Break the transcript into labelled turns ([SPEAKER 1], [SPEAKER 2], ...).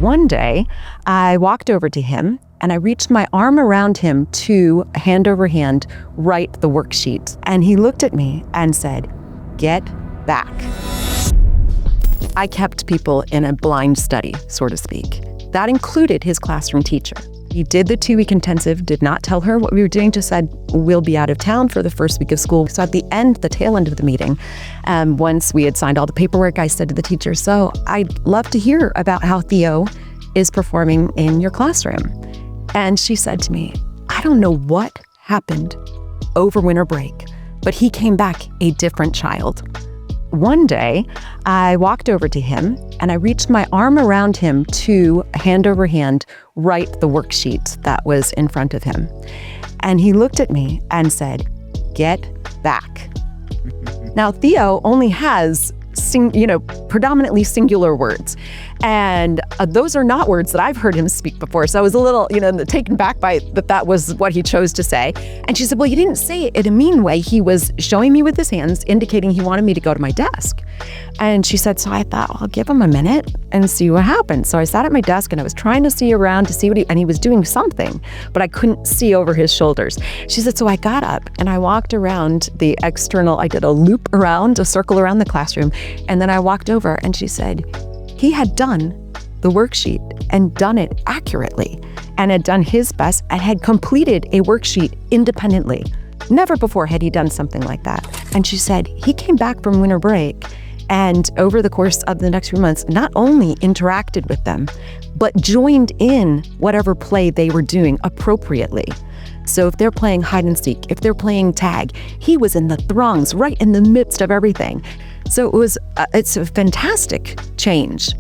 [SPEAKER 1] One day, I walked over to him and I reached my arm around him to, hand over hand, write the worksheet. And he looked at me and said, "Get back." I kept people in a blind study, so to speak. That included his classroom teacher. He did the 2-week intensive, did not tell her what we were doing, just said, "We'll be out of town for the first week of school." So at the tail end of the meeting, once we had signed all the paperwork, I said to the teacher, "So I'd love to hear about how Theo is performing in your classroom." And she said to me, "I don't know what happened over winter break, but he came back a different child." One day, I walked over to him and I reached my arm around him to, hand over hand, write the worksheet that was in front of him. And he looked at me and said, "Get back." Now, Theo only has predominantly singular words. And those are not words that I've heard him speak before. So I was a little, taken back by that was what he chose to say. And she said, "Well, you didn't say it in a mean way. He was showing me with his hands, indicating he wanted me to go to my desk." And she said, "So I thought, I'll give him a minute and see what happens." So I sat at my desk and I was trying to see around to see and he was doing something, but I couldn't see over his shoulders. She said, "So I got up and I walked around I did a loop around, a circle around the classroom. And then I walked over and she said, he had done the worksheet and done it accurately and had done his best and had completed a worksheet independently. Never before had he done something like that." And she said, he came back from winter break and over the course of the next few months, not only interacted with them, but joined in whatever play they were doing appropriately. So if they're playing hide and seek, if they're playing tag, he was in the throngs, right in the midst of everything. So it's a fantastic change